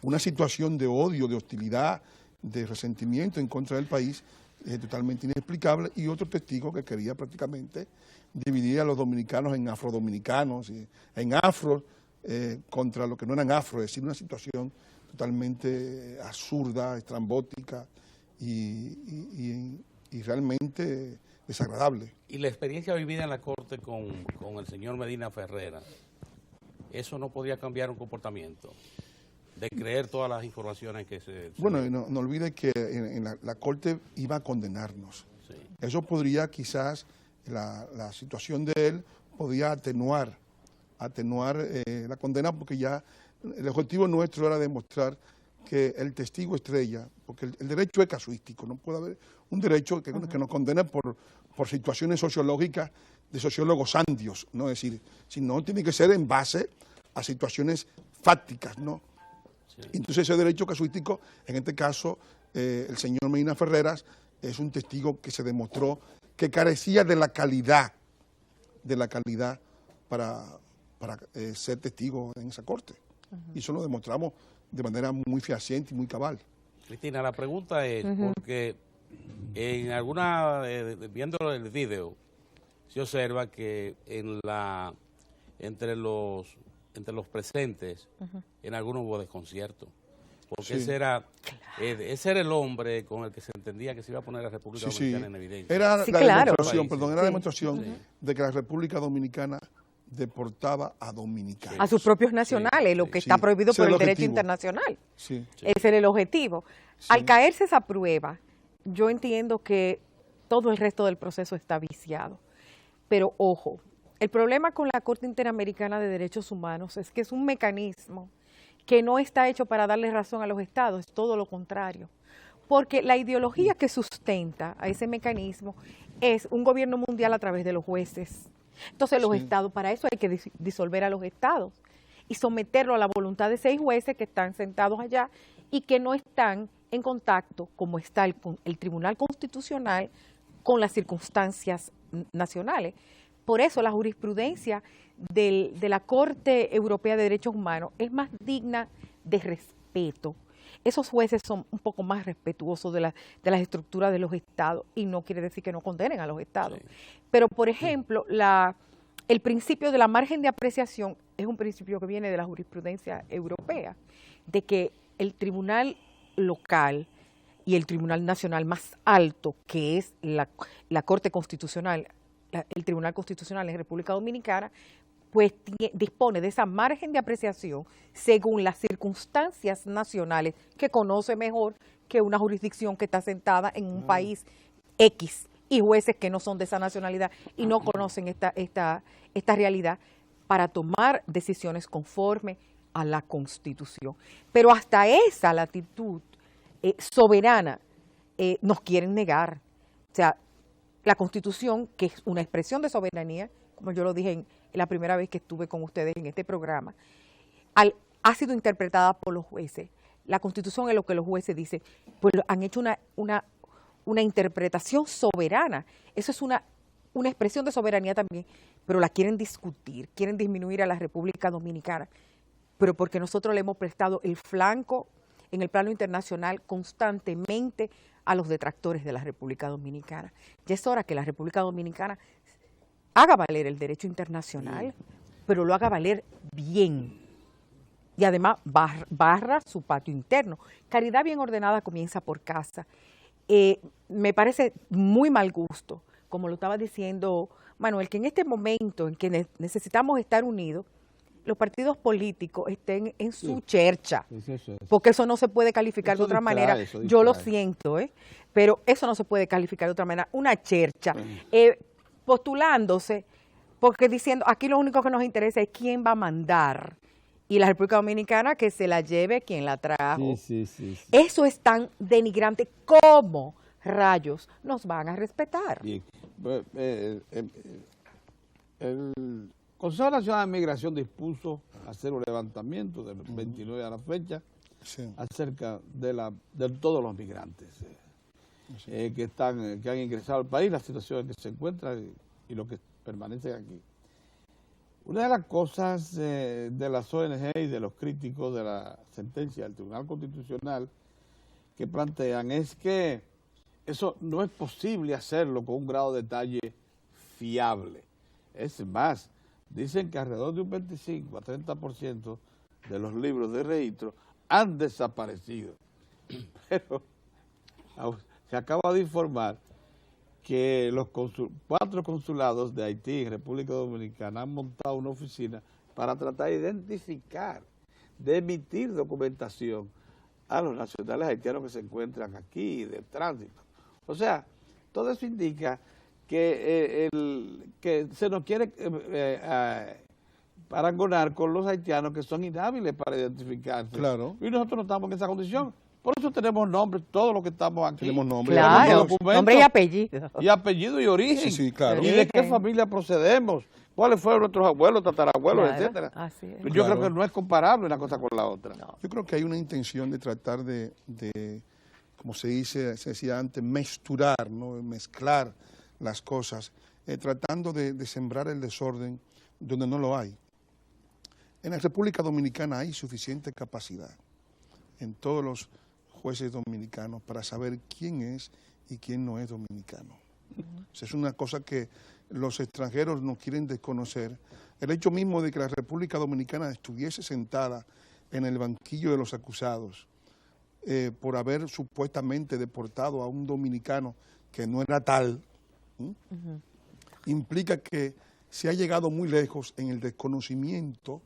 una situación de odio, de hostilidad, de resentimiento en contra del país, totalmente inexplicable, y otro testigo que quería prácticamente dividir a los dominicanos en afrodominicanos, en afro contra los que no eran afro, es decir, una situación totalmente absurda, estrambótica y realmente desagradable. Y la experiencia vivida en la Corte con el señor Medina Ferreras, ¿eso no podía cambiar un comportamiento? De creer todas las informaciones que se... Bueno, y no olvide que en la Corte iba a condenarnos. Sí. Eso podría quizás, la situación de él podía atenuar la condena, porque ya el objetivo nuestro era demostrar que el testigo estrella, porque el derecho es casuístico, no puede haber un derecho que nos condene por situaciones sociológicas de sociólogos sandios, ¿no? Es decir, sino tiene que ser en base a situaciones fácticas, ¿no? Sí. Entonces ese derecho casuístico, en este caso, el señor Medina Ferreras es un testigo que se demostró que carecía de la calidad para ser testigo en esa corte. Y eso lo demostramos de manera muy fehaciente y muy cabal. Cristina, la pregunta es, porque en viendo el video, se observa que entre los presentes, en algunos hubo desconcierto. Porque ese era el hombre con el que se entendía que se iba a poner la República Dominicana en evidencia. Era la demostración de que la República Dominicana deportaba a dominicanos. A sus propios nacionales, lo que está prohibido por el derecho internacional. Ese era el objetivo. Al caerse esa prueba, yo entiendo que todo el resto del proceso está viciado. Pero ojo, el problema con la Corte Interamericana de Derechos Humanos es que es un mecanismo que no está hecho para darle razón a los estados, es todo lo contrario. Porque la ideología que sustenta a ese mecanismo es un gobierno mundial a través de los jueces. Entonces los estados, para eso hay que disolver a los estados y someterlo a la voluntad de 6 jueces que están sentados allá y que no están en contacto, como está el Tribunal Constitucional, con las circunstancias nacionales. Por eso la jurisprudencia de la Corte Europea de Derechos Humanos es más digna de respeto. Esos jueces son un poco más respetuosos de las estructuras de los estados y no quiere decir que no condenen a los estados. Pero, por ejemplo, el principio de la margen de apreciación es un principio que viene de la jurisprudencia europea, de que el tribunal local y el tribunal nacional más alto, que es la Corte Constitucional, el Tribunal Constitucional en República Dominicana, pues dispone de esa margen de apreciación según las circunstancias nacionales que conoce mejor que una jurisdicción que está sentada en un país X y jueces que no son de esa nacionalidad y no conocen esta realidad para tomar decisiones conforme a la Constitución. Pero hasta esa latitud soberana nos quieren negar. O sea, la Constitución, que es una expresión de soberanía, como yo lo dije la primera vez que estuve con ustedes en este programa, ha sido interpretada por los jueces. La Constitución es lo que los jueces dicen, pues han hecho una interpretación soberana. Eso es una expresión de soberanía también, pero la quieren discutir, quieren disminuir a la República Dominicana, pero porque nosotros le hemos prestado el flanco en el plano internacional constantemente a los detractores de la República Dominicana. Ya es hora que la República Dominicana haga valer el derecho internacional, pero lo haga valer bien. Y además barra su patio interno. Caridad bien ordenada comienza por casa. Me parece muy mal gusto, como lo estaba diciendo Manuel, que en este momento en que necesitamos estar unidos, los partidos políticos estén en su chercha, porque eso no se puede calificar de otra manera. Yo lo siento, pero eso no se puede calificar de otra manera. Una chercha, postulándose, porque diciendo, aquí lo único que nos interesa es quién va a mandar, y la República Dominicana que se la lleve quien la trajo. Eso es tan denigrante. ¿Cómo rayos nos van a respetar? Bien. El Consejo Nacional de Migración dispuso hacer un levantamiento del 29 a la fecha acerca de todos los migrantes que han ingresado al país, la situación en que se encuentran y los que permanecen aquí. Una de las cosas de las ONG y de los críticos de la sentencia del Tribunal Constitucional que plantean es que eso no es posible hacerlo con un grado de detalle fiable. Es más, dicen que alrededor de un 25 a 30% de los libros de registro han desaparecido. Pero se acaba de informar que los 4 consulados de Haití en República Dominicana han montado una oficina para tratar de identificar, de emitir documentación a los nacionales haitianos que se encuentran aquí, de tránsito. O sea, todo eso indica que, que se nos quiere parangonar con los haitianos que son inhábiles para identificarse. Claro. Y nosotros no estamos en esa condición. Por eso tenemos nombres, todos los que estamos aquí. Tenemos nombres. Claro, nombre y apellido. Y apellido y origen. Sí, claro. Y de qué familia procedemos, cuáles fueron nuestros abuelos, tatarabuelos, Claro, etcétera. así es. Yo Claro. creo que no es comparable una cosa con la otra. No. Yo creo que hay una intención de tratar de como se decía antes, mezclar, ¿no? Mezclar las cosas, tratando de sembrar el desorden donde no lo hay. En la República Dominicana hay suficiente capacidad en todos los jueces dominicanos para saber quién es y quién no es dominicano. O sea, es una cosa que los extranjeros no quieren desconocer. El hecho mismo de que la República Dominicana estuviese sentada en el banquillo de los acusados por haber supuestamente deportado a un dominicano que no era tal, implica que se ha llegado muy lejos en el desconocimiento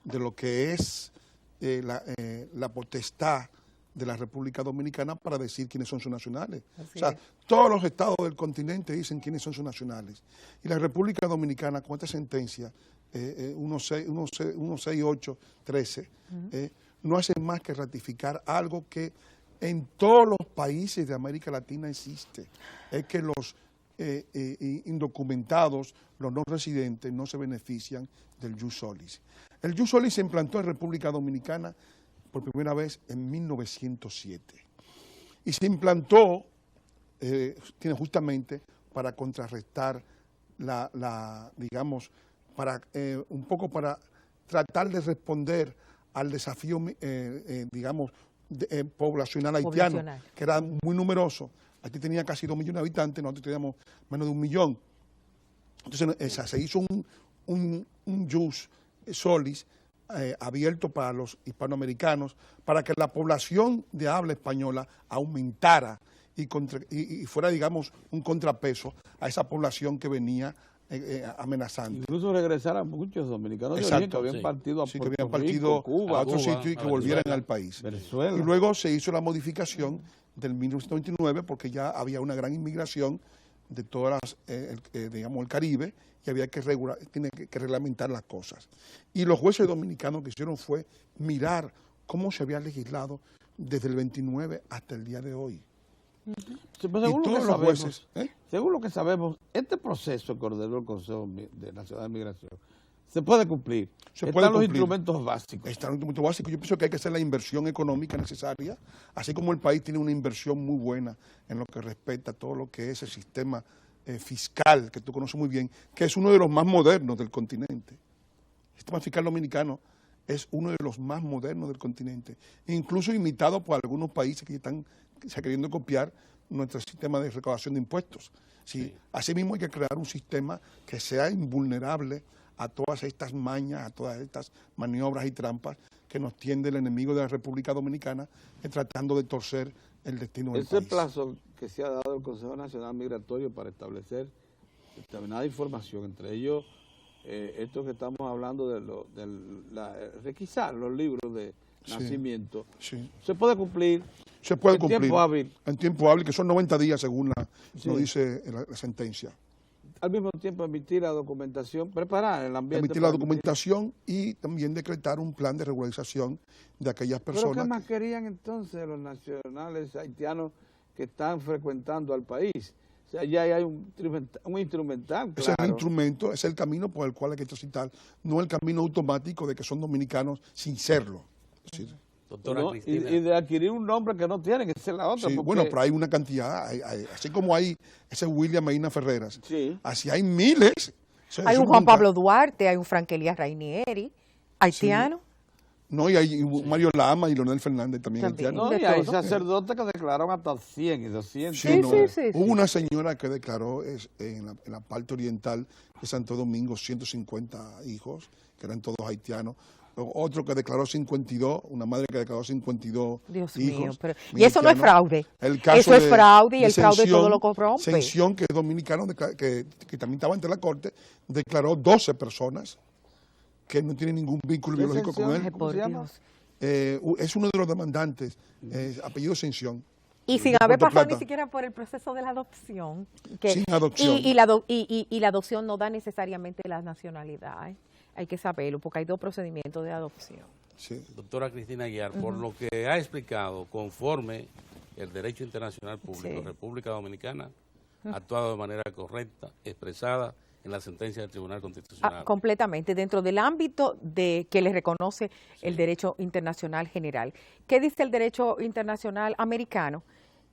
de lo que es la potestad de la República Dominicana para decir quiénes son sus nacionales. Así o sea, es. todos los estados del continente dicen quiénes son sus nacionales. Y la República Dominicana, con esta sentencia, 16813, no hace más que ratificar algo que en todos los países de América Latina existe. Es que los indocumentados, los no residentes, no se benefician del jus solis. El jus solis se implantó en República Dominicana por primera vez en 1907. Y se implantó justamente para contrarrestar digamos, un poco para tratar de responder al desafío, digamos, poblacional haitiano, que era muy numeroso. Aquí tenía casi 2 millones de habitantes, nosotros teníamos menos de 1 millón. Entonces se hizo un jus solis abierto para los hispanoamericanos, para que la población de habla española aumentara y fuera, digamos, un contrapeso a esa población que venía amenazante. Incluso regresaran muchos dominicanos de origen que habían partido a que Puerto habían partido Rico, Cuba, a otros sitios y que volvieran Venezuela, al país. Venezuela. Y luego se hizo la modificación del 1999 porque ya había una gran inmigración de todas las, digamos, el Caribe, y había que reglamentar las cosas. Y los jueces dominicanos que hicieron fue mirar cómo se había legislado desde el 29 hasta el día de hoy. Sí, pero según, y todos los jueces, según lo que sabemos, este proceso que ordenó el Consejo Nacional de Migración se puede cumplir. Están los instrumentos básicos. Están los instrumentos básicos. Yo pienso que hay que hacer la inversión económica necesaria, así como el país tiene una inversión muy buena en lo que respecta a todo lo que es el sistema fiscal, que tú conoces muy bien, que es uno de los más modernos del continente. El sistema fiscal dominicano es uno de los más modernos del continente, incluso imitado por algunos países que están queriendo copiar nuestro sistema de recaudación de impuestos. Sí. Asimismo hay que crear un sistema que sea invulnerable a todas estas mañas, a todas estas maniobras y trampas que nos tiende el enemigo de la República Dominicana tratando de torcer el destino del país. Ese plazo que se ha dado el Consejo Nacional Migratorio para establecer determinada información, entre ellos esto que estamos hablando de requisar los libros de nacimiento, se puede cumplir. Se puede cumplir tiempo hábil. En tiempo hábil, que son 90 días según lo dice la sentencia. Al mismo tiempo emitir la documentación, preparar el ambiente. Emitir la documentación y también decretar un plan de regularización de aquellas personas. ¿Pero qué más querían entonces los nacionales haitianos que están frecuentando al país? O sea, ya hay un instrumental, claro. Ese es el instrumento, es el camino por el cual hay que transitar, no el camino automático de que son dominicanos sin serlo. Es decir, Doctora ¿no? Cristina. Y de adquirir un nombre que no tienen, esa es la otra. Sí, porque... bueno, pero hay una cantidad, así como hay ese William Medina Ferreras, sí, así hay miles. Hay un Juan Pablo Duarte, hay un Frank Elías Rainieri, haitiano. Sí. No, y hay Mario Lama y Leonel Fernández también haitiano. No, y hay sacerdotes que declararon hasta 100 y 200. Sí, Hubo una señora que declaró en la parte oriental de Santo Domingo 150 hijos, que eran todos haitianos. otro que declaró 52, una madre que declaró 52 Dios hijos. Mío, pero, y eso no es fraude. Eso es fraude y el fraude todo lo corrompe. Ascensión, que es dominicano, que también estaba ante la corte, declaró 12 personas que no tienen ningún vínculo biológico con él. Por Dios. Es uno de los demandantes, apellido Ascensión. Y sin haber pasado ni siquiera por el proceso de la adopción. Sin adopción. Y la adopción no da necesariamente la nacionalidad. Hay que saberlo, porque hay dos procedimientos de adopción. Sí. Doctora Cristina Aguiar, por lo que ha explicado, conforme el derecho internacional público, República Dominicana ha actuado de manera correcta, expresada en la sentencia del Tribunal Constitucional. Completamente, dentro del ámbito de que le reconoce el derecho internacional general. ¿Qué dice el derecho internacional americano?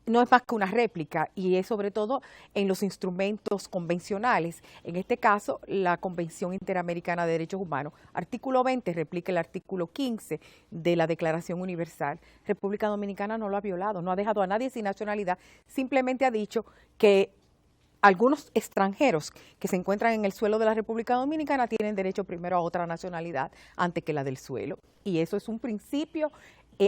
No es más que una réplica y es sobre todo en los instrumentos convencionales. En este caso, la Convención Interamericana de Derechos Humanos, artículo 20, replica el artículo 15 de la Declaración Universal. República Dominicana no lo ha violado, no ha dejado a nadie sin nacionalidad, simplemente ha dicho que algunos extranjeros que se encuentran en el suelo de la República Dominicana tienen derecho primero a otra nacionalidad antes que la del suelo. Y eso es un principio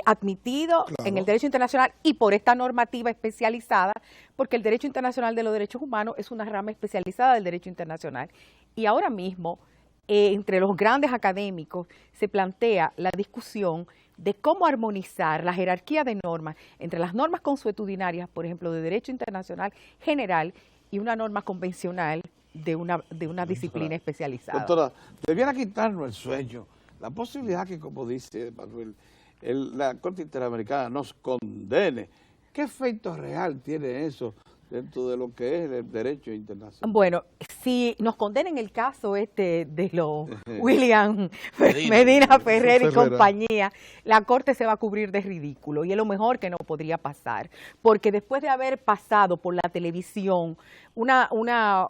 admitido en el derecho internacional y por esta normativa especializada, porque el derecho internacional de los derechos humanos es una rama especializada del derecho internacional. Y ahora mismo, entre los grandes académicos, se plantea la discusión de cómo armonizar la jerarquía de normas entre las normas consuetudinarias, por ejemplo, de derecho internacional general y una norma convencional de una disciplina especializada. Doctora, debiera quitarnos el sueño, la posibilidad que, como dice Manuel, la Corte Interamericana nos condene. ¿Qué efecto real tiene eso dentro de lo que es el derecho internacional? Bueno, si nos condenen el caso de los William Medina Ferrer y compañía, la Corte se va a cubrir de ridículo y es lo mejor que no podría pasar, porque después de haber pasado por la televisión unas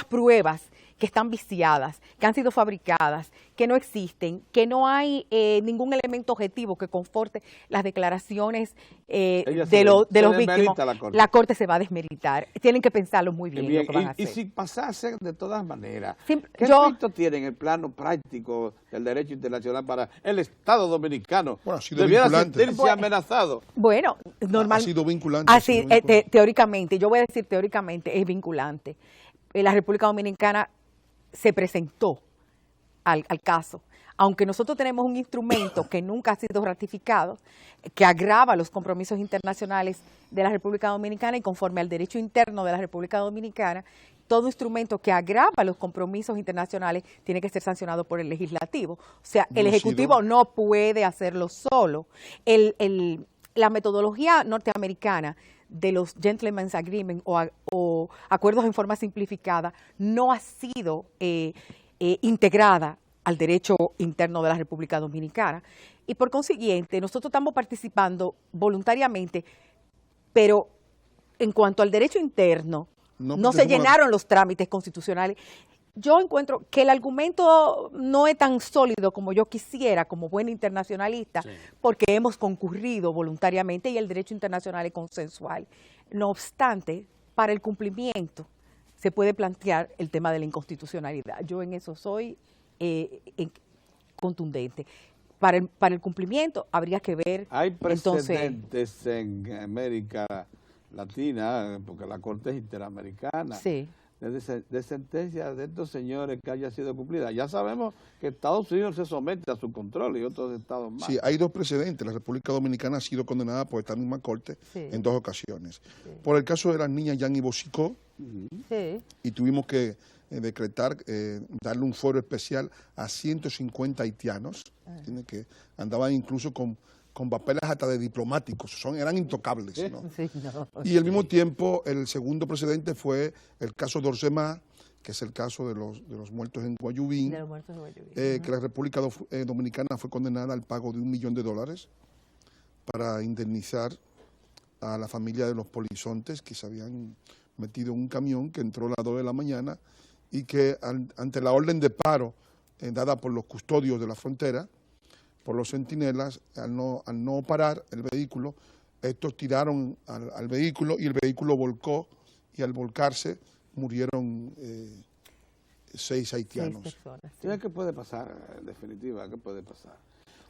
pruebas que están viciadas, que han sido fabricadas, que no existen, que no hay ningún elemento objetivo que conforte las declaraciones de los víctimas, la Corte se va a desmeritar. Tienen que pensarlo muy bien, lo que van a hacer. Y si pasase de todas maneras, ¿qué efecto tiene en el plano práctico del derecho internacional para el Estado dominicano? Bueno, ha sido debiera vinculante. sentirse amenazado. Bueno, normal. Ha sido vinculante. Así, teóricamente, yo voy a decir teóricamente, es vinculante. La República Dominicana se presentó al caso, aunque nosotros tenemos un instrumento que nunca ha sido ratificado, que agrava los compromisos internacionales de la República Dominicana y conforme al derecho interno de la República Dominicana, todo instrumento que agrava los compromisos internacionales tiene que ser sancionado por el legislativo. O sea, el Ejecutivo no puede hacerlo solo. La metodología norteamericana de los Gentleman's Agreement o acuerdos en forma simplificada no ha sido integrada al derecho interno de la República Dominicana. Y por consiguiente, nosotros estamos participando voluntariamente, pero en cuanto al derecho interno, no se llenaron los trámites constitucionales. Yo encuentro que el argumento no es tan sólido como yo quisiera, como buen internacionalista, porque hemos concurrido voluntariamente y el derecho internacional es consensual. No obstante, para el cumplimiento se puede plantear el tema de la inconstitucionalidad. Yo en eso soy contundente. Para el cumplimiento habría que ver. Hay precedentes en América Latina, porque la Corte es interamericana. Sí. De sentencias de estos señores que haya sido cumplida. Ya sabemos que Estados Unidos se somete a su control y otros estados más. Sí, hay dos precedentes. La República Dominicana ha sido condenada por esta misma corte en dos ocasiones. Por el caso de las niñas Yan y Bocicó, y tuvimos que decretar, darle un foro especial a 150 haitianos, que andaban incluso con papeles hasta de diplomáticos, eran intocables, ¿no? Y al mismo tiempo, el segundo precedente fue el caso de Orsemá, que es el caso de los muertos en Guayubín, que la República Dominicana fue condenada al pago de $1 millón para indemnizar a la familia de los polizontes que se habían metido en un camión que entró a las 2 de la mañana y que ante la orden de paro dada por los custodios de la frontera, por los centinelas, al no parar el vehículo, estos tiraron al vehículo y el vehículo volcó y al volcarse murieron 6 haitianos. 6 personas. Sí. ¿Qué puede pasar, en definitiva? ¿Qué puede pasar?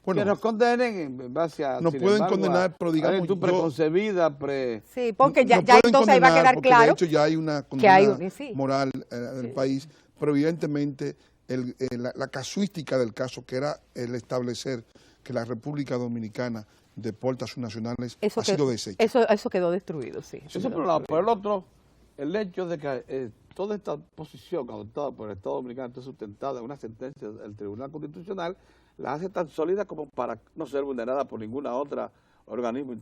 Bueno, Que nos condenen en base a... nos pueden condenar, pero digamos... tu preconcebida, Sí, porque ya pueden entonces ahí va a condenar quedar porque claro... de hecho ya hay una condena moral del país, pero evidentemente la casuística del caso, que era el establecer que la República Dominicana deporta a sus nacionales, ha sido deshecho. Eso quedó destruido, sí. Eso por un lado. Por el otro, el hecho de que toda esta posición adoptada por el Estado Dominicano está sustentada en una sentencia del Tribunal Constitucional, la hace tan sólida como para no ser vulnerada por ninguna otra organismo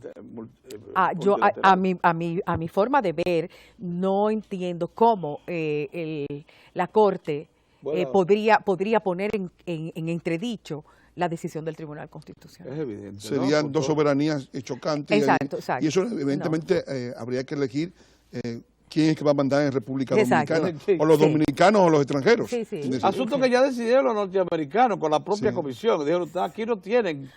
a mi forma de ver, no entiendo cómo la Corte podría poner en entredicho la decisión del Tribunal Constitucional. Es evidente. Serían dos soberanías chocantes. Exacto. Y eso evidentemente habría que elegir quién es que va a mandar en República Dominicana, o los dominicanos o los extranjeros. Asunto que ya decidieron los norteamericanos con la propia comisión. Dijeron, aquí no tienen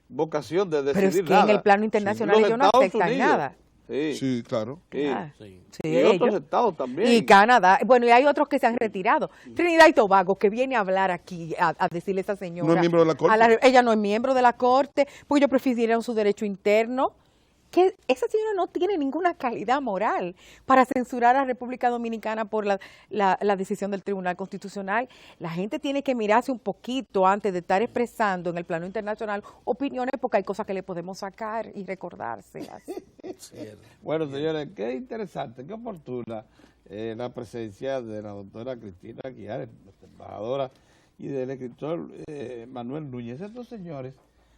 vocación de decidir nada. Pero es que en el plano internacional ellos no aceptan nada. Sí, claro. Y otros estados también. Y Canadá. Bueno, y hay otros que se han retirado. Trinidad y Tobago, que viene a hablar aquí, a decirle a esa señora. No es miembro de la Corte. Ella no es miembro de la Corte, porque ellos prefirieron su derecho interno. Que esa señora no tiene ninguna calidad moral para censurar a la República Dominicana por la decisión del Tribunal Constitucional. La gente tiene que mirarse un poquito antes de estar expresando en el plano internacional opiniones, porque hay cosas que le podemos sacar y recordárselas. Bueno, señores, qué interesante, qué oportuna la presencia de la doctora Cristina Aguiar, embajadora, y del escritor Manuel Núñez. Estos señores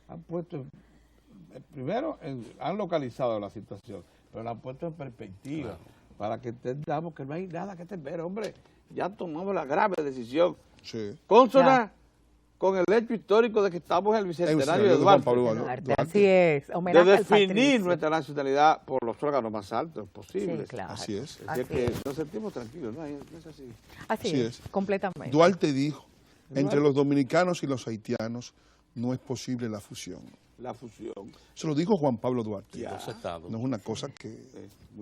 han puesto... Primero, han localizado la situación, pero la han puesto en perspectiva para que entendamos que no hay nada que temer. Hombre, ya tomamos la grave decisión consona con el hecho histórico de que estamos en el bicentenario de Duarte. Así es. De definir nuestra nacionalidad por los órganos más altos posibles. Sí, claro. Así es. Así que nos sentimos tranquilos, ¿no? Es así. Así es, completamente. Duarte dijo, entre los dominicanos y los haitianos no es posible la fusión. La fusión. Se lo dijo Juan Pablo Duarte. No es una cosa que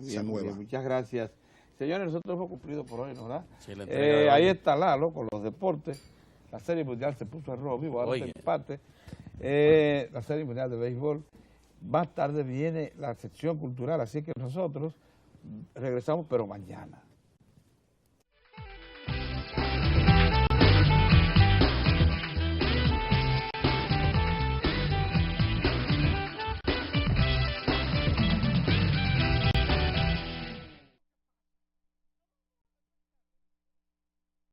sea nueva. Muchas gracias. Señores, nosotros hemos cumplido por hoy, ¿no? ¿Verdad? Sí, ahí está Lalo con los deportes. La Serie Mundial se puso a rojo vivo, ahora está empate. La Serie Mundial de Béisbol. Más tarde viene la sección cultural, así que nosotros regresamos, pero mañana.